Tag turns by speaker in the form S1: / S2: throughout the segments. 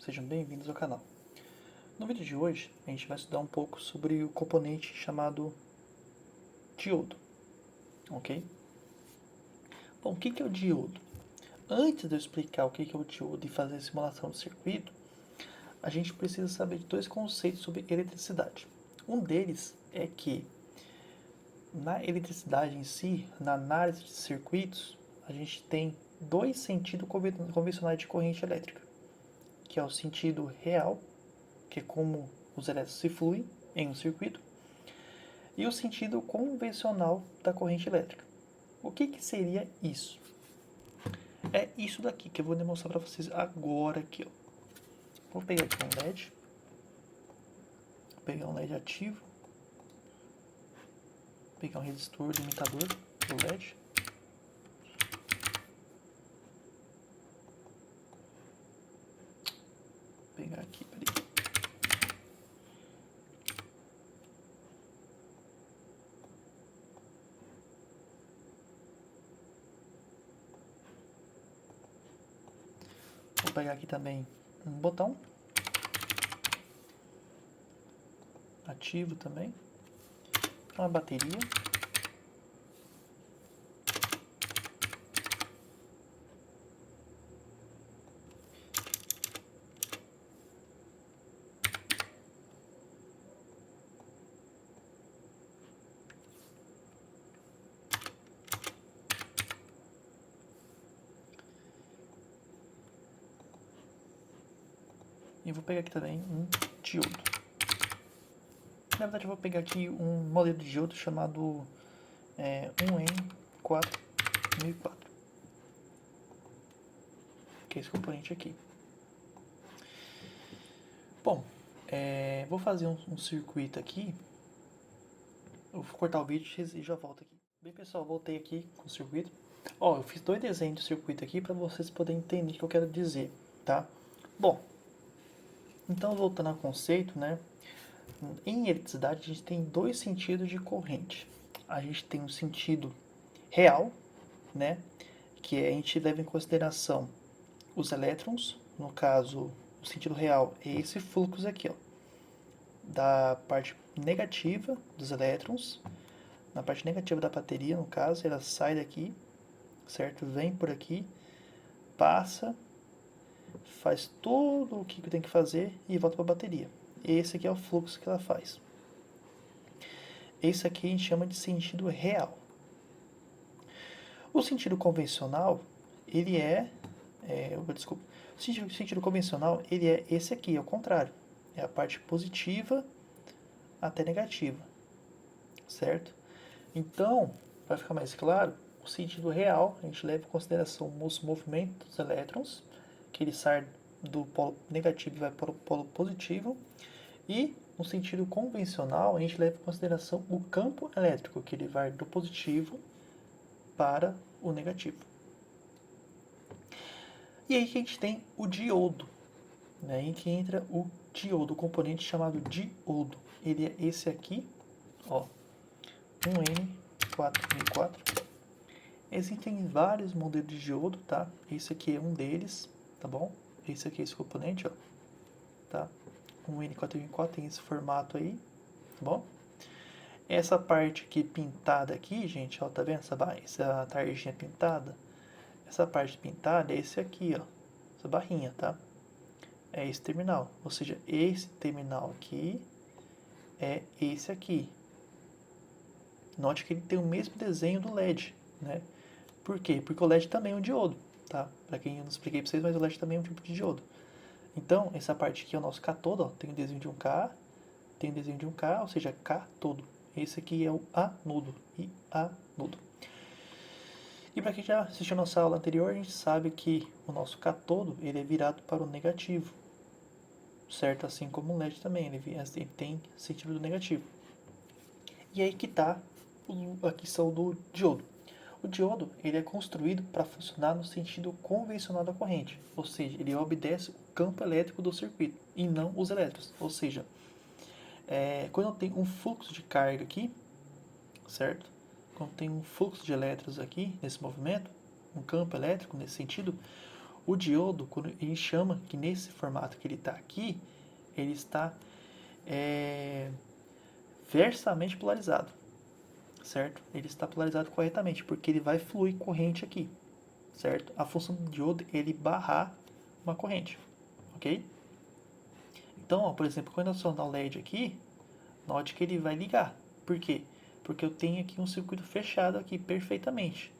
S1: sejam bem-vindos ao canal. No vídeo de hoje, a gente vai estudar um pouco sobre o componente chamado diodo, ok? Bom, o que é o diodo? Antes de eu explicar o que é o diodo e fazer a simulação do circuito, a gente precisa saber de dois conceitos sobre eletricidade. Um deles é que, na eletricidade em si, na análise de circuitos, a gente tem dois sentidos convencionais de corrente elétrica, que é o sentido real, que é como os elétrons se fluem em um circuito, e o sentido convencional da corrente elétrica. O que seria isso? É isso daqui que eu vou demonstrar para vocês agora aqui, ó. Vou pegar aqui um LED, vou pegar um LED ativo, vou pegar um resistor limitador do LED, vou pegar aqui, peraí. Vou pegar aqui também um botão ativo também, uma bateria, e vou pegar aqui também um diodo. Na verdade eu vou pegar aqui um modelo de diodo chamado 1N4004, que é esse componente aqui. Bom, vou fazer um circuito aqui. Eu vou cortar o vídeo e já volto aqui. Bem, pessoal, voltei aqui com o circuito. Ó, eu fiz dois desenhos de circuito aqui para vocês poderem entender o que eu quero dizer, tá? Bom, então voltando ao conceito, né? Em eletricidade a gente tem dois sentidos de corrente. A gente tem um sentido real, né? Que a gente leva em consideração os elétrons, no caso, o sentido real é esse fluxo aqui, ó, da parte negativa dos elétrons, na parte negativa da bateria, no caso, ela sai daqui, certo? Vem por aqui, passa, faz tudo o que tem que fazer e volta para a bateria. Esse aqui é o fluxo que ela faz. Esse aqui a gente chama de sentido real. O sentido convencional, ele desculpa, o sentido convencional, ele é esse aqui, ao contrário. É a parte positiva até negativa, certo? Então, para ficar mais claro, o sentido real, a gente leva em consideração os movimentos dos elétrons, que ele sai do polo negativo e vai para o polo positivo, e no sentido convencional, a gente leva em consideração o campo elétrico, que ele vai do positivo para o negativo. E aí que a gente tem o diodo, né? Aí que entra o diodo, o componente chamado diodo. Ele é esse aqui, ó, 1N4004. Existem vários modelos de diodo, tá? Esse aqui é um deles, tá bom? Esse aqui é esse componente, ó, tá? 1N4004 tem esse formato aí, tá bom? Essa parte aqui pintada aqui, gente, ó, tá vendo essa tarjinha pintada? Essa parte pintada é esse aqui, ó, essa barrinha, tá? É esse terminal, ou seja, esse terminal aqui é esse aqui. Note que ele tem o mesmo desenho do LED, né? Por quê? Porque o LED também é um diodo, tá? Para quem eu não expliquei para vocês, mas o LED também é um tipo de diodo. Então, essa parte aqui é o nosso cátodo, ó, tem o desenho de um K, tem o desenho de um K, ou seja, cátodo. Esse aqui é o anodo, e anodo. E para quem já assistiu a nossa aula anterior, a gente sabe que o nosso cátodo, ele é virado para o negativo, certo? Assim como o LED também, ele tem sentido do negativo. E aí que está a questão do diodo. O diodo, ele é construído para funcionar no sentido convencional da corrente, ou seja, ele obedece o campo elétrico do circuito e não os elétrons. Ou seja, quando eu tenho um fluxo de carga aqui, certo? Quando tem um fluxo de elétrons aqui nesse movimento, um campo elétrico nesse sentido, O diodo, quando ele chama que nesse formato que ele está aqui, ele está versamente polarizado, certo? Ele está polarizado corretamente, porque ele vai fluir corrente aqui, certo? A função do diodo é ele barrar uma corrente, ok? Então, ó, por exemplo, quando eu acionar o LED aqui, note que ele vai ligar. Por quê? Porque eu tenho aqui um circuito fechado aqui perfeitamente.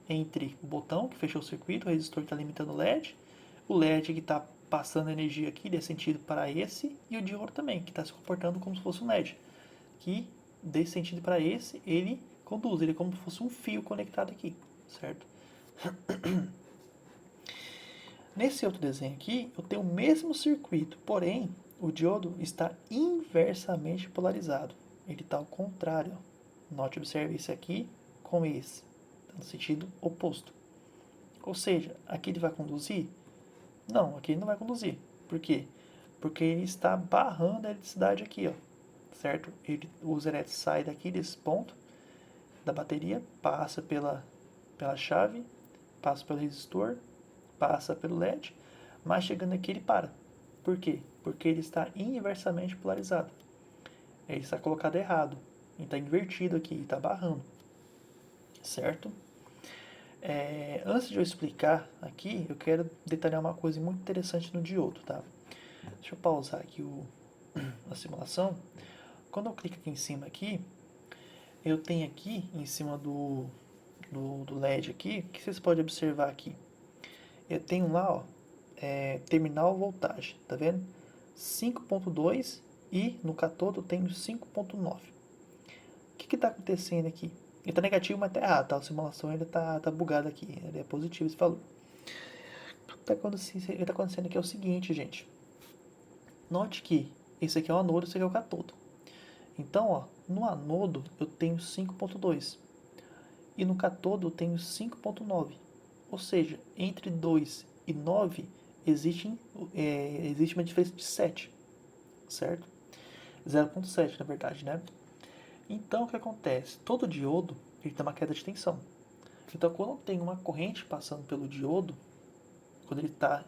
S1: Entre o botão que fechou o circuito, o resistor está limitando o LED que está passando energia aqui desse sentido para esse, e o diodo também, que está se comportando como se fosse um LED, que desse sentido para esse, ele conduz, ele é como se fosse um fio conectado aqui, certo? Nesse outro desenho aqui, eu tenho o mesmo circuito, porém, o diodo está inversamente polarizado. Ele está ao contrário. Note, observe esse aqui com esse, tá no sentido oposto. Ou seja, aqui ele vai conduzir? Não, aqui ele não vai conduzir. Por quê? Porque ele está barrando a eletricidade aqui, ó, certo? Os elétrons saem daqui desse ponto da bateria, passa pela chave, passa pelo resistor, passa pelo LED, mas chegando aqui ele para. Por quê? Porque ele está inversamente polarizado. Ele está colocado errado. Ele está invertido aqui, está barrando. Certo? Antes de eu explicar aqui, eu quero detalhar uma coisa muito interessante no diodo, tá? Deixa eu pausar aqui a simulação. Quando eu clico aqui em cima aqui, eu tenho aqui em cima do LED aqui, o que vocês podem observar aqui? Eu tenho lá, ó, terminal voltagem, tá vendo? 5.2 e no catodo eu tenho 5.9. O que está acontecendo aqui? Ele está negativo, mas está errado, tá? A simulação ainda está bugada aqui, ele é positivo esse valor. O que está acontecendo aqui é o seguinte, gente. Note que esse aqui é o anodo, esse aqui é o catodo. Então, ó, no anodo eu tenho 5.2 e no catodo eu tenho 5.9. Ou seja, entre 2 e 9 existe uma diferença de 7, certo? 0.7 na verdade, né? Então o que acontece? Todo diodo ele tem uma queda de tensão. Então quando tem uma corrente passando pelo diodo, quando ele está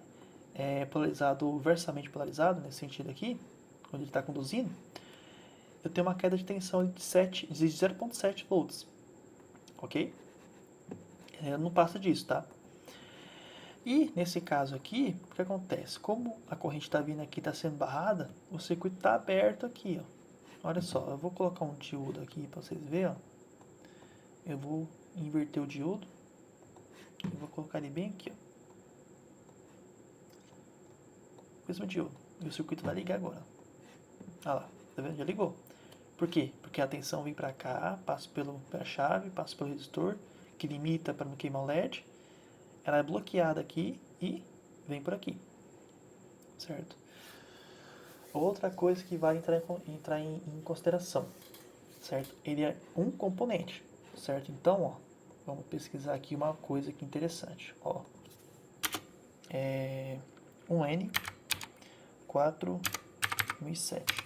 S1: polarizado, versamente polarizado, nesse sentido aqui, quando ele está conduzindo, eu tenho uma queda de tensão de 0.7 volts, ok? Não passa disso, tá? E nesse caso aqui, o que acontece? Como a corrente está vindo aqui, está sendo barrada, o circuito está aberto aqui, ó. Olha só, eu vou colocar um diodo aqui para vocês verem, ó. Eu vou inverter o diodo e vou colocar ele bem aqui, ó. O mesmo diodo. E o circuito vai ligar agora. Olha lá, tá vendo? Já ligou. Por quê? Porque a tensão vem para cá, passa pela chave, passa pelo resistor, que limita para não queimar o LED. Ela é bloqueada aqui e vem por aqui, certo? Outra coisa que vai entrar em consideração, certo? Ele é um componente, certo? Então, ó, vamos pesquisar aqui uma coisa aqui interessante, ó. Um N4007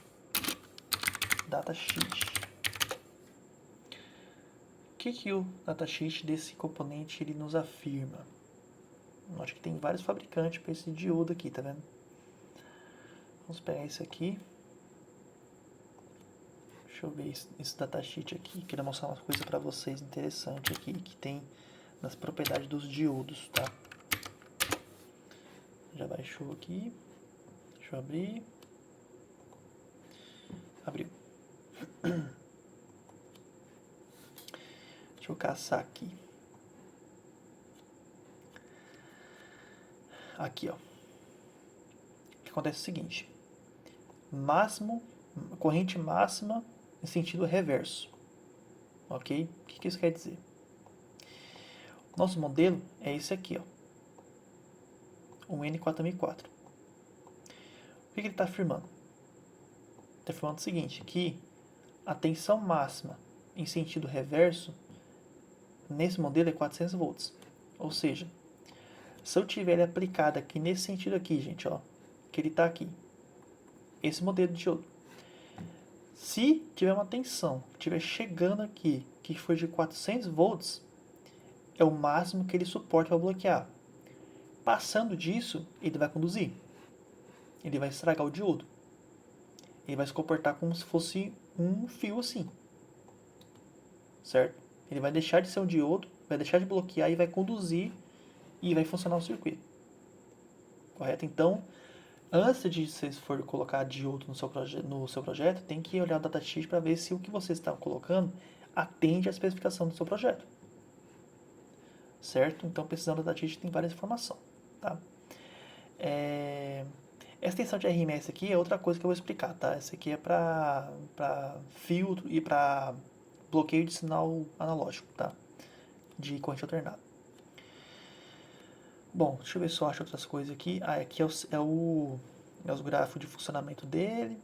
S1: datasheet. O que o datasheet desse componente ele nos afirma? Acho que tem vários fabricantes para esse diodo aqui, tá vendo? Vamos pegar esse aqui. Deixa eu ver esse datasheet aqui. Quero mostrar uma coisa para vocês interessante aqui, que tem nas propriedades dos diodos, tá? Já baixou aqui. Deixa eu abrir. Abriu. Deixa eu caçar aqui. Aqui, ó. O que acontece é o seguinte. Corrente máxima em sentido reverso. Ok? O que isso quer dizer? Nosso modelo é esse aqui, ó. Um N4004. O que ele está afirmando? Está afirmando o seguinte, que a tensão máxima em sentido reverso nesse modelo é 400 volts. Ou seja, se eu tiver ele aplicado aqui nesse sentido aqui, gente, ó, que ele está aqui, esse modelo de diodo, se tiver uma tensão, estiver chegando aqui, que for de 400 volts, é o máximo que ele suporta para bloquear. Passando disso, ele vai conduzir. Ele vai estragar o diodo. Ele vai se comportar como se fosse um fio assim. Certo? Ele vai deixar de ser um diodo, vai deixar de bloquear e vai conduzir e vai funcionar o circuito. Correto? Então, antes de vocês for colocar diodo no seu projeto, tem que olhar o datasheet para ver se o que você está colocando atende à especificação do seu projeto. Certo? Então, precisando do datasheet tem várias informações. Tá? Essa extensão de RMS aqui é outra coisa que eu vou explicar, tá? Essa aqui é para filtro e para bloqueio de sinal analógico, tá? De corrente alternada. Bom, deixa eu ver se eu acho outras coisas aqui. Ah, aqui é os gráficos de funcionamento dele,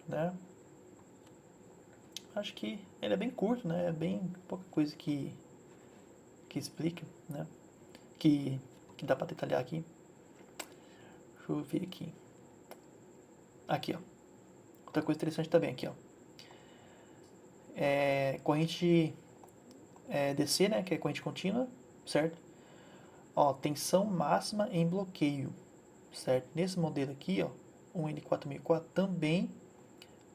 S1: né? Acho que ele é bem curto, né? É bem pouca coisa que explica, né? Que dá para detalhar aqui. Deixa eu ver aqui. Aqui, ó. Outra coisa interessante também aqui, ó. Corrente DC, né? Que é corrente contínua, certo? Ó, tensão máxima em bloqueio, certo? Nesse modelo aqui, ó, um N4004 também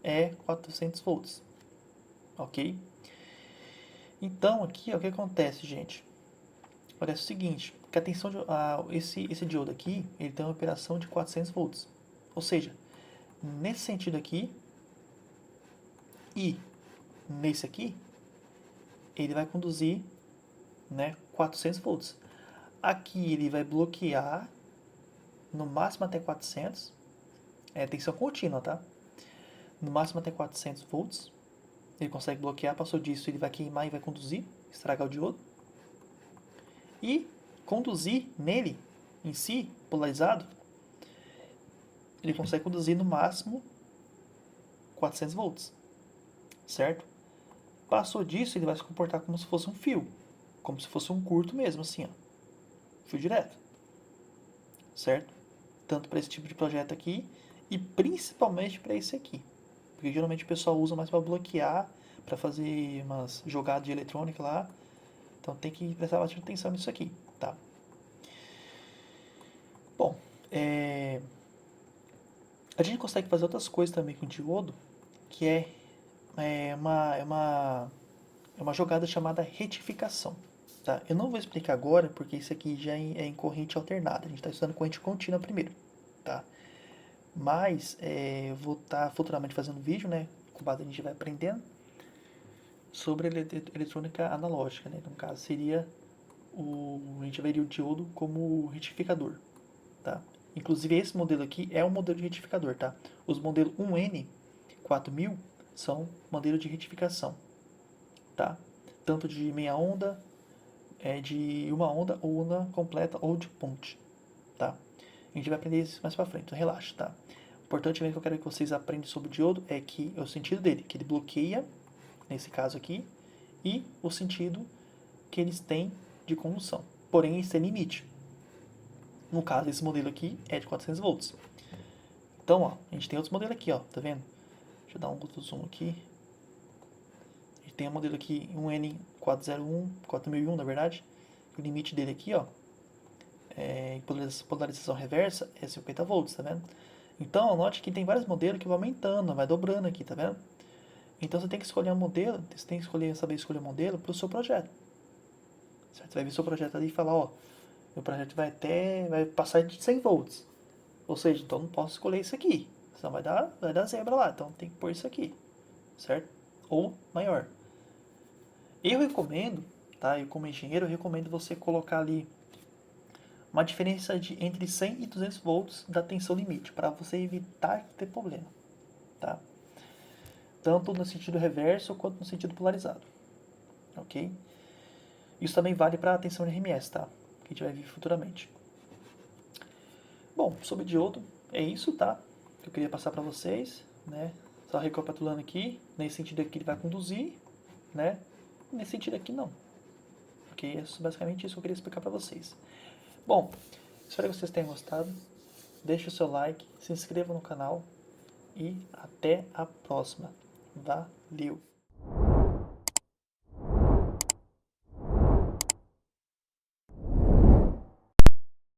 S1: é 400 volts, ok? Então, aqui, ó, o que acontece, gente? Olha, é o seguinte, que a tensão esse diodo aqui, ele tem uma operação de 400 volts. Ou seja, nesse sentido aqui e nesse aqui, ele vai conduzir, né, 400 volts. Aqui ele vai bloquear no máximo até 400, tensão contínua, tá? No máximo até 400 volts. Ele consegue bloquear, passou disso ele vai queimar e vai conduzir, estragar o diodo. E conduzir nele, em si, polarizado, ele consegue conduzir no máximo 400 volts, certo? Passou disso, ele vai se comportar como se fosse um fio, como se fosse um curto mesmo, assim, ó, fio direto, certo? Tanto para esse tipo de projeto aqui e principalmente para esse aqui, porque geralmente o pessoal usa mais para bloquear, para fazer umas jogadas de eletrônica lá, então tem que prestar bastante atenção nisso aqui, tá? Bom, a gente consegue fazer outras coisas também com o diodo, que é uma jogada chamada retificação. Tá? Eu não vou explicar agora, porque isso aqui já é em corrente alternada. A gente está estudando corrente contínua primeiro. Tá? Mas eu vou estar futuramente fazendo vídeo, né? Com base a gente vai aprendendo sobre eletrônica analógica. Né? No caso, seria a gente veria o diodo como retificador. Tá? Inclusive, esse modelo aqui é um modelo de retificador. Tá? Os modelos 1N4000 são modelos de retificação. Tá? Tanto de meia onda, de uma onda, ou onda completa, ou de ponte. Tá? A gente vai aprender isso mais pra frente, então relaxa, tá? O importante mesmo que eu quero que vocês aprendam sobre o diodo é que é o sentido dele, que ele bloqueia, nesse caso aqui, e o sentido que eles têm de condução. Porém, isso é limite. No caso, esse modelo aqui é de 400 volts. Então, ó, a gente tem outros modelos aqui, ó, tá vendo? Deixa eu dar um outro zoom aqui. A gente tem um modelo aqui, um N401, 4001, na verdade. O limite dele aqui, ó, polarização reversa é 50 volts, tá vendo? Então, note que tem vários modelos que vão aumentando, vai dobrando aqui, tá vendo? Então, você tem que escolher um modelo, você tem que saber escolher um modelo para o seu projeto. Certo? Você vai ver seu projeto ali e falar, ó, meu projeto vai passar de 100 volts. Ou seja, então não posso escolher isso aqui, senão vai dar zebra lá, então tem que pôr isso aqui, certo? Ou maior. Eu recomendo, tá? Eu como engenheiro, eu recomendo você colocar ali uma diferença entre 100 e 200 volts da tensão limite, para você evitar ter problema, tá? Tanto no sentido reverso quanto no sentido polarizado, ok? Isso também vale para a tensão de RMS, tá? Que a gente vai ver futuramente. Bom, sobre diodo, é isso, tá? Que eu queria passar para vocês, né? Só recapitulando aqui, nesse sentido aqui ele vai conduzir, né? Nesse sentido aqui não. Ok? É basicamente isso que eu queria explicar para vocês. Bom, espero que vocês tenham gostado. Deixe o seu like, se inscreva no canal e até a próxima. Valeu!